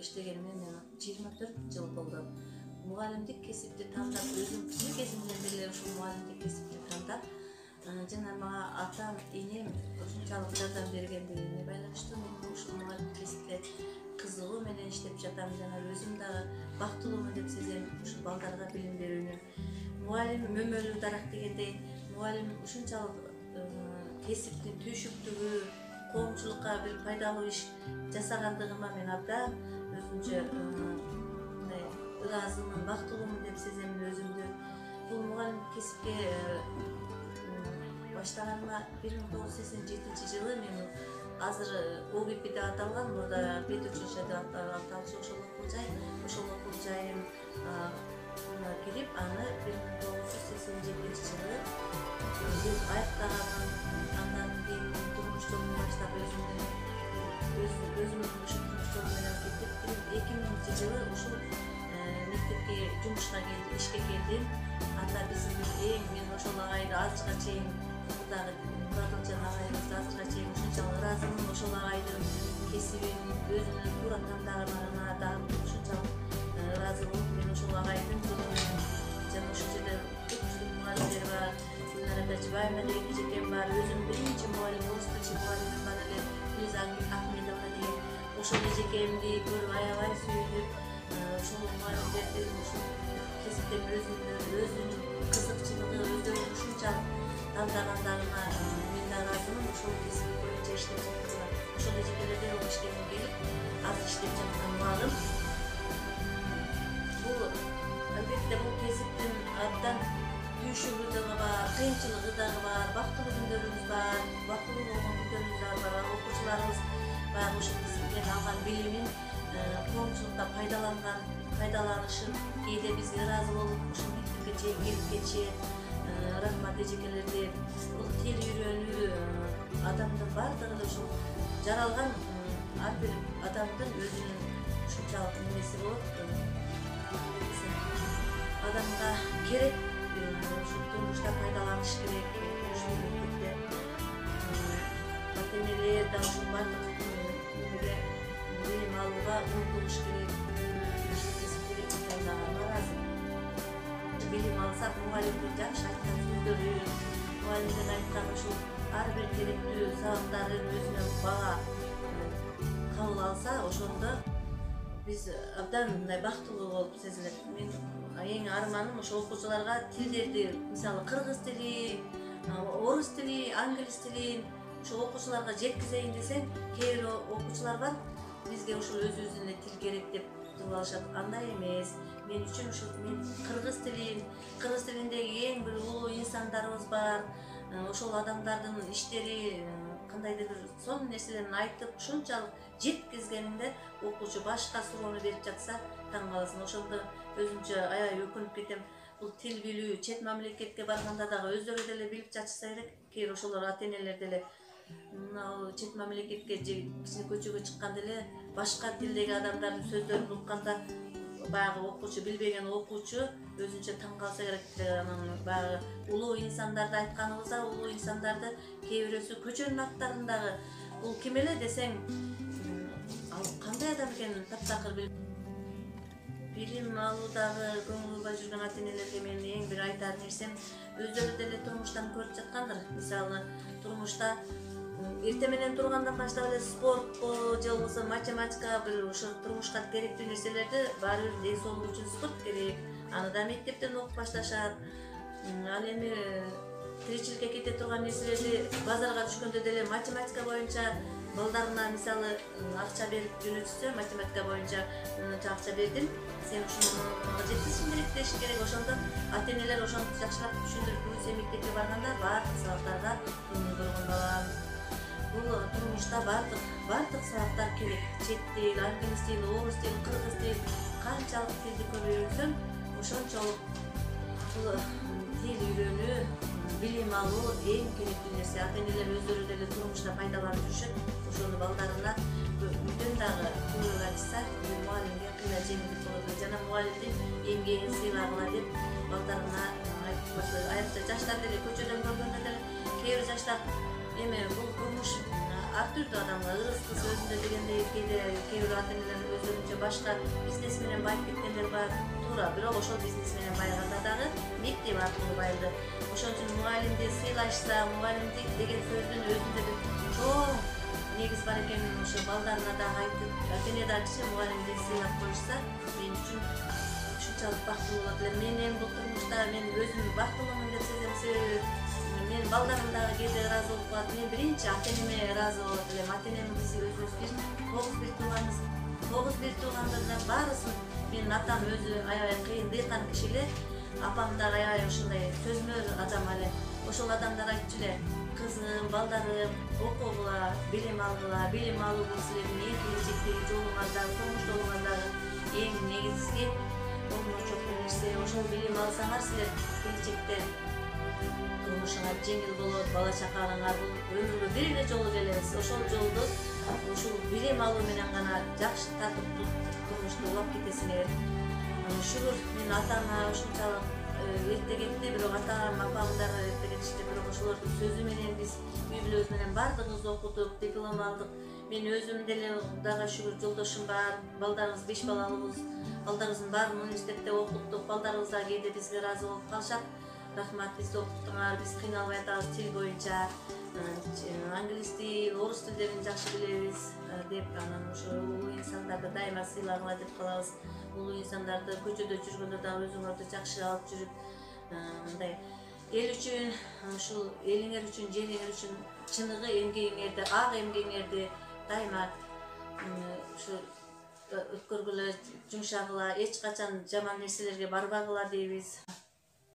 иштегениме мен 24 жыл болду. Мугалимдик кесипти тандап, өзүм кичи кезимден деле ушул мугалимдик кесипти тандап, жана мага атам, энем ушунчалык жардам бергендигине байланыштуу мен ушул мугалимдик кесипте кызыгуу менен иштеп жатам. Жана өзүм дагы бактылуумун деп сезем ушул балдарга билим берүүнү. Мугалим мөмөлүү дарак дегендей, мугалим ушунчалык кесиптин түйшүктүгү, коомчулукка бир пайдалуу иш жасагандыгыма мен абдан өзүмчө ыраазымын, бактылуумун деп сезем өзүмдү. Бул мугалимдик кесипке баштаганыма 1987 жылы мен азыр ОГИП деп аталган, мурда бет училище деп аталчу ошол окуу жайым кирип, аны 1987 жылы аяктаганмын. Андан кийин турмуш жолун баштап өзүмдүн ушул турмуш жолу менен кеттим. 2000 жылы ушул мектепке жумушка келдим, ишке келдим. Анда биздин мен ошол агайды азыркыга чейин дагы Мурадылжан агайыбызды азыркыга чейин ушунчалык ыраазымын. Ошол агайдын кесибин өзүнүн туура тандаганына дагы ушунчалык ыраазы болуп, мен ошол агайдын жолунан жана ошол жерде көпчүлүк мугалимдер бар. Гүлнара Тажибаева деген эжекем бар. Өзүм биринчи мугалим, орус тилчи мугалимим бар эле, Лиза Ахмедовна деген. Ошол эжекемди көрүп аябай сүйүнүп, ошол мугалимдердин ушул кесиптен өзүнүн кызыкчылыгы, өздөрүн ушунчалык тандагандыгына мен да ыраазымын. Ошол кесип боюнча иштеп жатканга, ошол эжекелерден иштегим келип, азыр иштеп жаткан убагым. Бул албетте бул кесиптин абдан түйшүгү дагы бар, кыйынчылыгы дагы бар, бактылуу күндөрүбүз бар, бактылуу болгон күндөрүбүз дагы бар. Окуучуларыбыз баягы ушул кесиптен алган билимин коомчулукта пайдаланышын кээде бизге ыраазы болуп, ушул мектепке келип кетишет. Рахмат эжекелерге. Бул тил үйрөнүү адамдын бардыгы ушул жаралган ар бир адамдын өзүнүн ушунчалык немеси болот. Адамга керек, ушул турмушта пайдаланыш керек. Ушул мектепте ата-энелер да ушул бардык эмеге билим алууга умтулуш керек. Билим алсак, мугалимдин жакшы айткан сөздөрү, мугалимдин айткан ушул ар бир керектүү сабактарын өзүнө бага кабыл алса, ошондо биз абдан мындай бактылуу болуп сезилет. Мен эң арманым ошо окуучуларга тилдерди, мисалы кыргыз тили, орус тили, англис тилин ошо окуучуларга жеткизейин десең, кээ бир окуучулар бар, бизге ушул өзүбүздүн эле тил керек деп туруп алышат. Андай эмес. Мен үчүн ушул кыргыз тилиндеги эң бир улуу инсандарыбыз бар. Ошол адамдардын иштери кандайдыр бир сонун нерселерин айтып, ушунчалык жеткизгениңде окуучу башка суроону берип жатса таң каласың. Ошондо өзүмчө аябай өкүнүп кетем. Бул тил билүү чет мамлекетке барганда дагы өздөрү деле билип жатышса керек. Кээ ошолор ата-энелер деле чет мамлекетке же кичине көчөгө чыкканда эле башка тилдеги адамдардын сөздөрүн укканда баягы окуучу, билбеген окуучу өзүнчө таң калса керек. Баягы улуу инсандарды айтканыбызда, улуу инсандарды кээ бирөөсү көчөнүн аттарындагы бул ким эле десең, ал кандай адам экенин таптакыр билим алуудагы көңүл бурбай жүргөн ата-энелерге мен эң бир айтар нерсем, өздөрү деле турмуштан көрүп жаткандыр. Мисалы, турмушта эртең менен тургандан баштап эле спортко же болбосо математикага бир ошо турмушка керектүү нерселерди баары бир эс алуу үчүн спорт керек. Аны да мектептен окуп башташат. Ал эми тиричиликке кете турган нерселерди базарга түшкөндө деле математика боюнча балдарына мисалы акча берип жөнөтүшсө, математика боюнча мынча акча бердим, сен ушуну жеткизишиң керек деш керек. Ошондо ата-энелер ошону жакшыраак түшүндүрүп койсо, мектепке барганда баардык сабактарга көңүл бургон балам. Бул турмушта бардык сабактар керек. Чет тил, англис тил, орус тил, кыргыз тил, канчалык тилди көп үйрөнсөң, ошончолук бул тил үйрөнүү, билим алуу эң керектүү нерсе. Ата-энелер өздөрү деле турмушта пайдаланып жүрүшөт. Ошону балдарына бүттөн дагы көңүл ачса, мугалимге кыйла жеңилдик болот. Жана мугалимдин эмгегин сыйлагыла деп балдарына айтып койсо, айрыкча жаштар деле көчөдөн көргөндө деле кээ бир жаштар эме бул турмуш ар түрдүү адамга ырыс кыз өзүндө дегендей кээ бир ата-энелер өздөрүнчө başka biznes менен байып кеткендер бар. Туура, бирок ошол бизнес менен байганда дагы мектеп аркылуу байлды. Ошон үчүн мугалимди сыйлашса, мугалимдик деген сөздүн өзүндө бир чоң негиз бар экенин ошо балдарына дагы айтып, ата-эне дагы мугалимди сыйлап коюшса, мен үчүн ушунчалык бактылуу болот элем. Мен эми бул турмушта мен өзүм бактылуумун деп сезем, себеби мен балдарым дагы кээде ыраазы болуп калат. Мен биринчи ата-энеме ыраазы болот элем. Ата-энем биз өзүбүз тогуз бир туугандардан баарысын менин атам өзү аябай кыйын дыйкан киши эле, апам дагы аябай ушундай сөзмөр адам эле. Ошол адамдар айтчу эле, кызым, балдарым, окугула, билим алгыла, билим алуу бул силердин эң келечектеги жолуңардагы, турмуш жолуңардагы эң негизги орночоктуу нерсе. Ошол билим алсаңар силер келечекте турмушуңар жеңил болот, бала чакаңар бул өмүргө бир эле жолу келебиз. Ошол жолду ушул билим алуу менен гана жакшы татыктуу турмушты улап кетесиңер. Шүгүр, мен ата-ана ушунчалык эрте кетти, бирок ата-анам, апам дагы эрте кетишти, бирок ошолордун сөзү менен биз үй бүлөбүз менен бардыгыбыз окудук, диплом алдык. Мен өзүм деле дагы шүгүр жолдошум бар, балдарыбыз 5 балалыбыз, балдарыбыздын баарын университетте окуттук, балдарыбыз дагы кээде бизге ыраазы болуп калышат. Рахмат, бизди окуттуңар, биз кыйналбай атабыз тил боюнча, англис тил, орус тилдерин жакшы билебиз деп, анан ошо улуу инсандарды дайыма сыйлагыла деп калабыз. Улуу инсандарды көчөдө жүргөндө дагы өзүңөрдү жакшы алып жүрүп, мындай эл үчүн, ушул элиңер үчүн, жериңер үчүн чыныгы эмгегиңерди, ак эмгегиңерди дайыма ушу өткөргүлө, жумшагыла, эч качан жаман нерселерге барбагыла дейбиз.